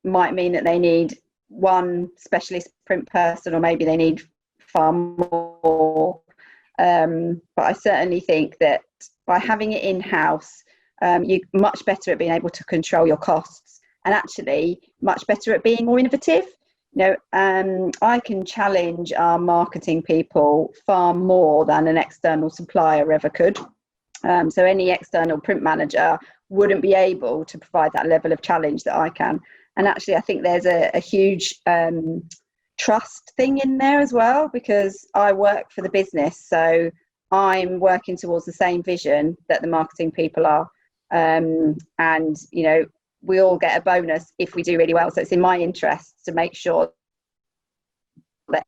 might mean that they need one specialist print person, or maybe they need far more. But I certainly think that by having it in-house, you're much better at being able to control your costs, and actually much better at being more innovative. I can challenge our marketing people far more than an external supplier ever could. So any external print manager wouldn't be able to provide that level of challenge that I can. And actually, I think there's a huge trust thing in there as well, because I work for the business. So I'm working towards the same vision that the marketing people are. And, we all get a bonus if we do really well. So it's in my interest to make sure that...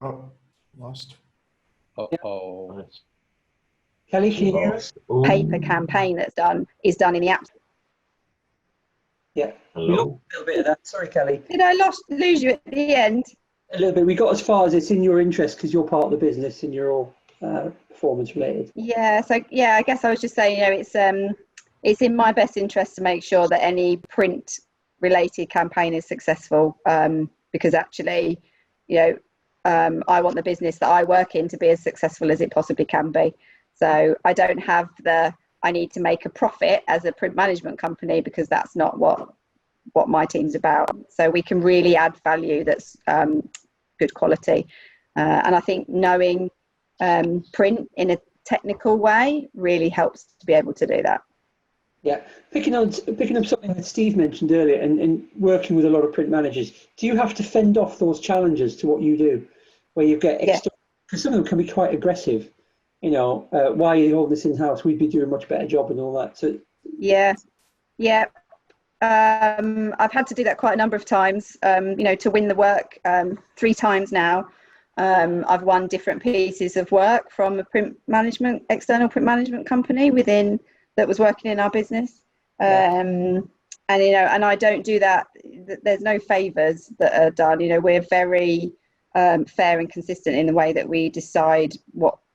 Oh, lost. Uh-oh. Kelly, can you hear us? paper campaign is done in the app. Yeah. Hello? We lost a little bit of that. Sorry, Kelly. Did I lose you at the end? A little bit. We got as far as it's in your interest because you're part of the business and you're all performance related. I guess I was just saying, it's in my best interest to make sure that any print related campaign is successful, because actually, I want the business that I work in to be as successful as it possibly can be. So I don't have I need to make a profit as a print management company, because that's not what my team's about. So we can really add value that's good quality. And I think knowing print in a technical way really helps to be able to do that. Yeah, picking up something that Steve mentioned earlier, and working with a lot of print managers, do you have to fend off those challenges to what you do, where you get external because some of them can be quite aggressive. You know, why are you holding this in-house? We'd be doing a much better job and all that. So yeah. I've had to do that quite a number of times, you know, to win the work. 3 times now. I've won different pieces of work from a external print management company that was working in our business. And, you know, and I don't do that. There's no favours that are done. You know, we're very fair and consistent in the way that we decide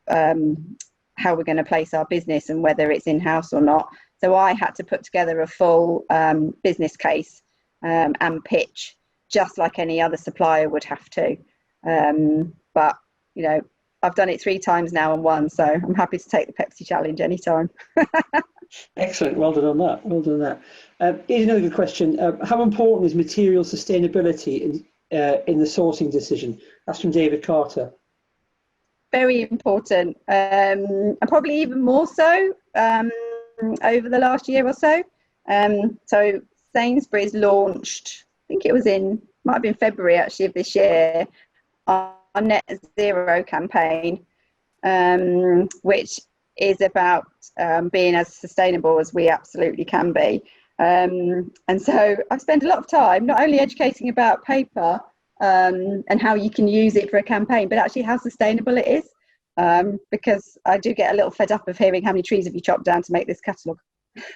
how we're going to place our business and whether it's in-house or not. So I had to put together a full business case and pitch, just like any other supplier would have to. But, you know, I've done it 3 times now and won, so I'm happy to take the Pepsi challenge anytime. excellent. Well done on that. Well done on that. Here's another good question. How important is material sustainability in the sourcing decision? That's from David Carter. Very important, and probably even more so over the last year or so. So Sainsbury's launched, I think it might have been February actually of this year, our net zero campaign, which is about being as sustainable as we absolutely can be. And so I've spent a lot of time not only educating about paper and how you can use it for a campaign, but actually how sustainable it is. Because I do get a little fed up of hearing how many trees have you chopped down to make this catalogue.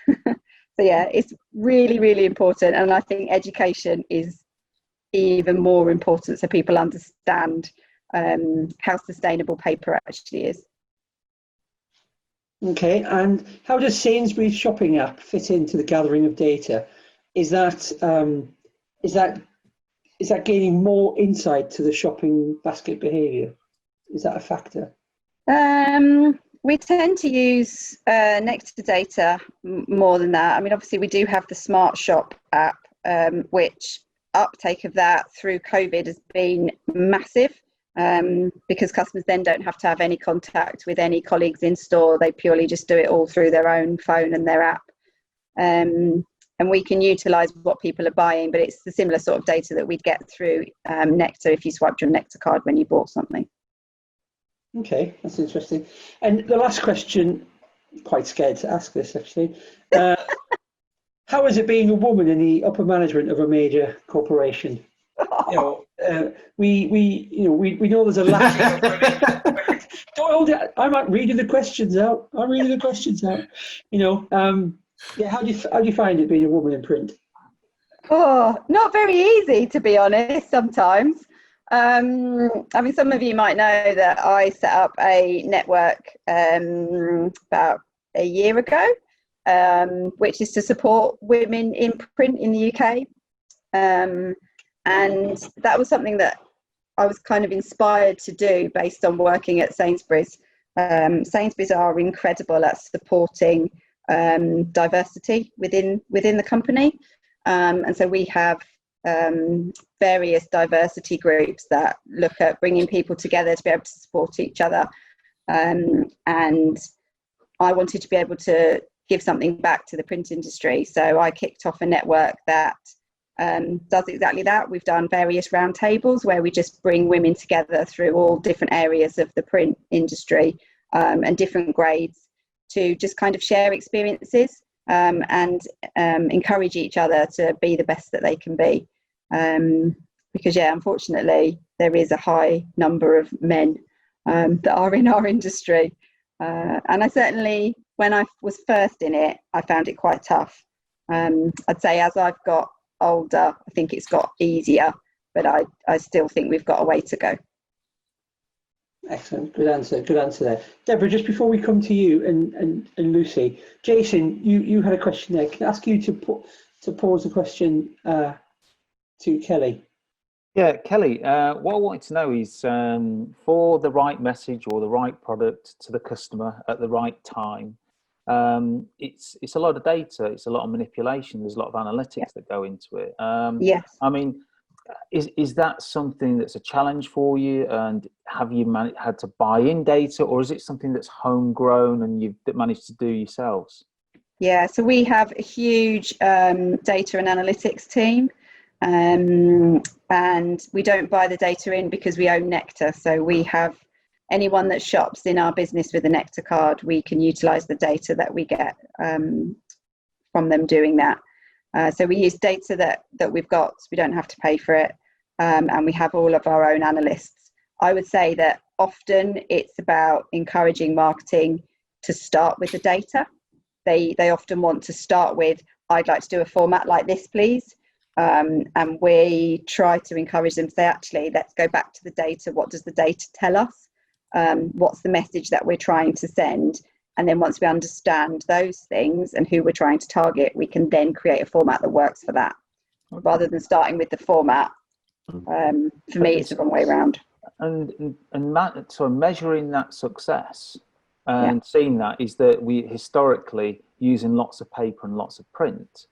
So yeah, it's really, really important. And I think education is even more important so people understand how sustainable paper actually is. Okay, and how does Sainsbury's shopping app fit into the gathering of data? Is that gaining more insight to the shopping basket behaviour? Is that a factor? We tend to use Nectar data more than that. I mean, obviously we do have the Smart Shop app, which uptake of that through COVID has been massive, because customers then don't have to have any contact with any colleagues in store. They purely just do it all through their own phone and their app. And we can utilise what people are buying, but it's the similar sort of data that we'd get through Nectar if you swiped your Nectar card when you bought something. Okay, that's interesting. And the last question, quite scared to ask this actually. How is it being a woman in the upper management of a major corporation? You know, we know there's a lack of Don't hold it. I'm reading the questions out. You know, yeah. How do you find it being a woman in print? Oh, not very easy, to be honest. Sometimes. I mean, some of you might know that I set up a network about a year ago, which is to support women in print in the UK. And that was something that I was kind of inspired to do based on working at Sainsbury's. Sainsbury's are incredible at supporting diversity within the company. And so we have various diversity groups that look at bringing people together to be able to support each other. And I wanted to be able to give something back to the print industry. So I kicked off a network that does exactly that. We've done various roundtables where we just bring women together through all different areas of the print industry and different grades to just kind of share experiences and encourage each other to be the best that they can be. Because, yeah, unfortunately, there is a high number of men that are in our industry. And I certainly, when I was first in it, I found it quite tough. I'd say as I've got older, I think it's got easier, but I still think we've got a way to go. Excellent, good answer there. Deborah, just before we come to you and Lucy, Jason, you had a question there. Can I ask you to pause the question to Kelly? Yeah, Kelly, what I wanted to know is for the right message or the right product to the customer at the right time, it's a lot of data, it's a lot of manipulation, there's a lot of analytics that go into it. Yes. I mean, is that something that's a challenge for you, and have you had to buy in data, or is it something that's homegrown and you've managed to do yourselves? Yeah, so we have a huge data and analytics team, and we don't buy the data in because we own Nectar. So we have anyone that shops in our business with a Nectar card, we can utilise the data that we get from them doing that. So we use data that we've got, so we don't have to pay for it, and we have all of our own analysts. I would say that often it's about encouraging marketing to start with the data. They often want to start with, I'd like to do a format like this, please. And we try to encourage them to say, actually, let's go back to the data. What does the data tell us? What's the message that we're trying to send? And then once we understand those things and who we're trying to target, we can then create a format that works for that, rather than starting with the format. For me, it's the wrong way around. And so measuring that success and seeing that is that we historically using lots of paper and lots of print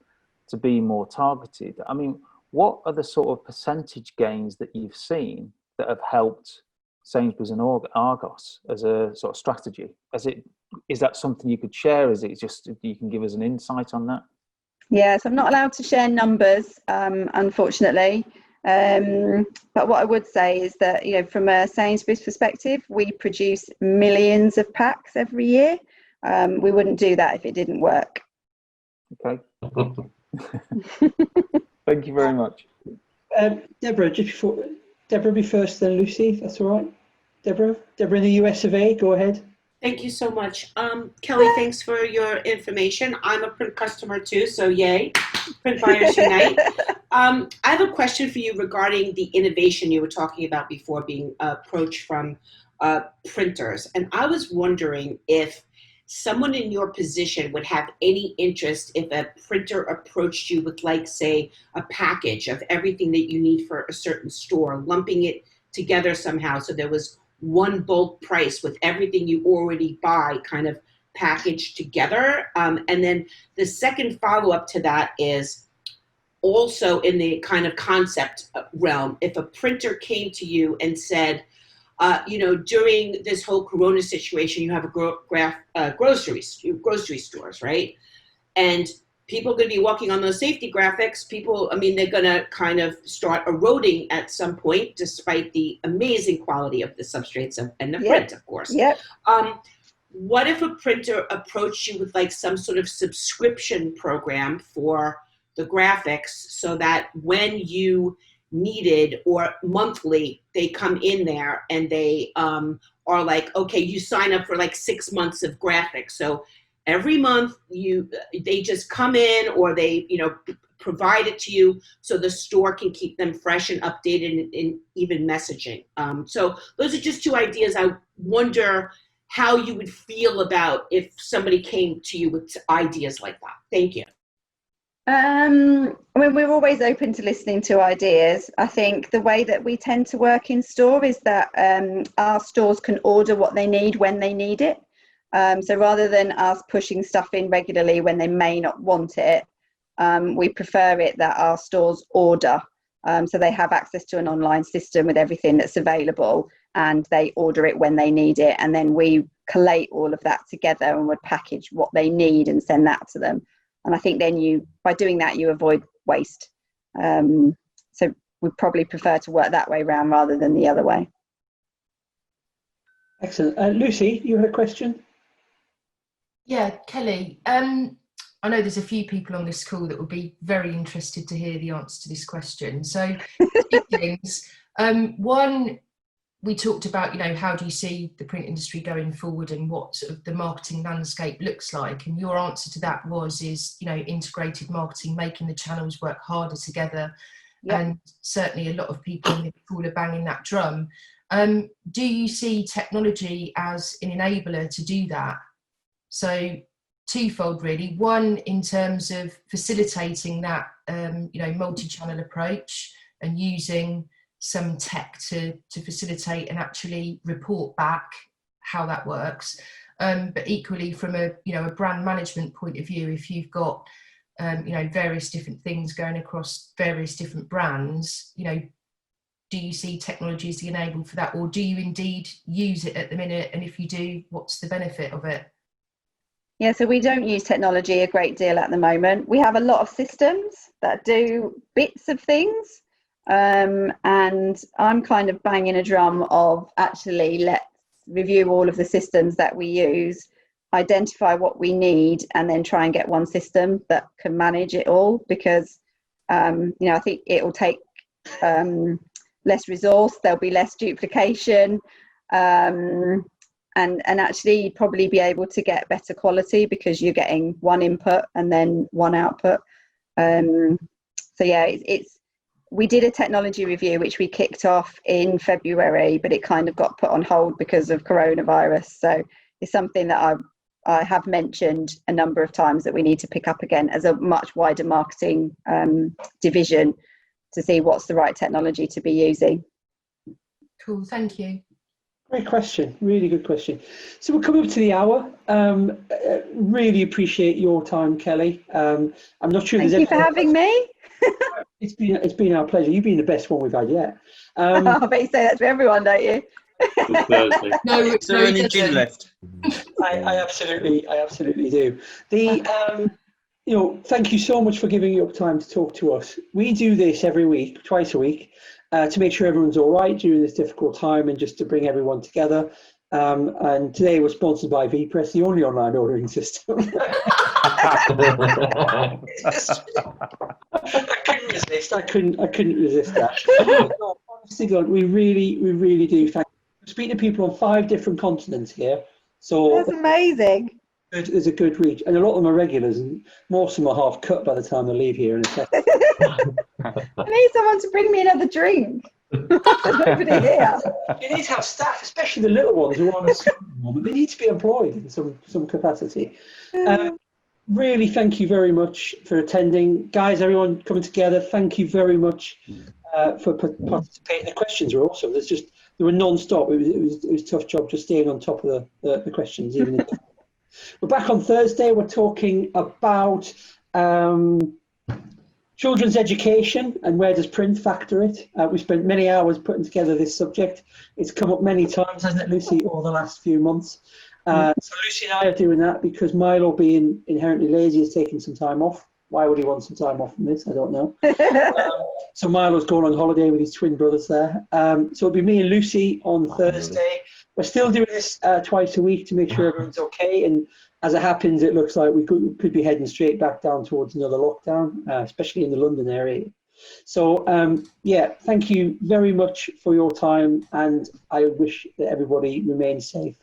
to be more targeted. I mean, what are the sort of percentage gains that you've seen that have helped Sainsbury's and Argos as a sort of strategy? Is that something you could share? Is it just you can give us an insight on that? Yes, I'm not allowed to share numbers, unfortunately. But what I would say is that, you know, from a Sainsbury's perspective, we produce millions of packs every year. We wouldn't do that if it didn't work. Okay. Thank you very much. Deborah, just before Deborah be first, then Lucy, if that's all right. Deborah in the US of A, go ahead. Thank you so much. Kelly, thanks for your information. I'm a print customer too, so yay, print buyers unite. I have a question for you regarding the innovation you were talking about before, being approached from printers. And I was wondering if someone in your position would have any interest if a printer approached you with, like, say, a package of everything that you need for a certain store, lumping it together somehow so there was one bulk price with everything you already buy kind of packaged together. And then the second follow-up to that is also in the kind of concept realm. If a printer came to you and said, you know, during this whole Corona situation, you have a grocery stores, right? And people are going to be walking on those safety graphics. People, I mean, they're going to kind of start eroding at some point, despite the amazing quality of the substrates and the print, of course. What if a printer approached you with, like, some sort of subscription program for the graphics so that when you needed, or monthly, they come in there and they are like, okay, you sign up for like 6 months of graphics. So every month they just come in, or they, you know, provide it to you so the store can keep them fresh and updated, and even messaging. So those are just two ideas. I wonder how you would feel about if somebody came to you with ideas like that. Thank you. I mean, we're always open to listening to ideas. I think the way that we tend to work in store is that our stores can order what they need when they need it. So rather than us pushing stuff in regularly when they may not want it, we prefer it that our stores order. So they have access to an online system with everything that's available, and they order it when they need it. And then we collate all of that together and would package what they need and send that to them. And I think then by doing that, you avoid waste. So we probably prefer to work that way around rather than the other way. Excellent. Lucy, you had a question? Yeah, Kelly, I know there's a few people on this call that will be very interested to hear the answer to this question. So two things. One, we talked about, you know, how do you see the print industry going forward and what sort of the marketing landscape looks like? And your answer to that is, you know, integrated marketing, making the channels work harder together. Yep. And certainly a lot of people in the call are banging that drum. Do you see technology as an enabler to do that? So twofold, really. One, in terms of facilitating that, you know, multi-channel approach and using some tech to facilitate and actually report back how that works. But equally, from a brand management point of view, if you've got you know, various different things going across various different brands, you know, do you see technology as the enabler for that, or do you indeed use it at the minute? And if you do, what's the benefit of it? Yeah, so we don't use technology a great deal at the moment. We have a lot of systems that do bits of things. And I'm kind of banging a drum of actually review all of the systems that we use, identify what we need, and then try and get one system that can manage it all, because you know, I think it will take less resource, there'll be less duplication, and actually probably be able to get better quality because you're getting one input and then one output. So yeah, we did a technology review which we kicked off in February, but it kind of got put on hold because of coronavirus. So it's something that I have mentioned a number of times that we need to pick up again as a much wider marketing division to see what's the right technology to be using. Cool, thank you. Great question, really good question. So we're coming up to the hour. Really appreciate your time, Kelly. I'm not sure. Thank you for having me. It's been our pleasure. You've been the best one we've had yet. I bet you say that to everyone, don't you? No, Is there any gin left? I absolutely do. You know, thank you so much for giving up time to talk to us. We do this every week, twice a week, to make sure everyone's all right during this difficult time and just to bring everyone together. And today we're sponsored by VPress, the only online ordering system. I couldn't resist that. No, honestly, God, we really do. Thank you. We're speaking to people on 5 different continents here, so That's amazing. there's a good reach, and a lot of them are regulars, and most of them are half cut by the time they leave here. I need someone to bring me another drink. There's nobody here. You need to have staff, especially the little ones who are on a school at the moment. They need to be employed in some capacity. Really, thank you very much for attending, guys. Everyone coming together. Thank you very much for participating. The questions were awesome. They were non-stop. It was a tough job just staying on top of the questions. Even we're back on Thursday. We're talking about children's education and where does print factor it. We spent many hours putting together this subject. It's come up many times, hasn't it, Lucy, over the last few months. So Lucy and I are doing that because Milo, being inherently lazy, is taking some time off. Why would he want some time off from this? I don't know. So Milo's going on holiday with his twin brothers there. So it'll be me and Lucy on Thursday. We're still doing this twice a week to make sure everyone's okay. And as it happens, it looks like we could be heading straight back down towards another lockdown, especially in the London area. So yeah, thank you very much for your time, and I wish that everybody remains safe.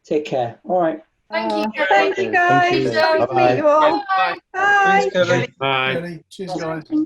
Take care. All right. Thank you. Thank you, guys. Thank you. Lovely to meet you all. Bye. Bye. Thanks, Kelly. Bye. Cheers, guys.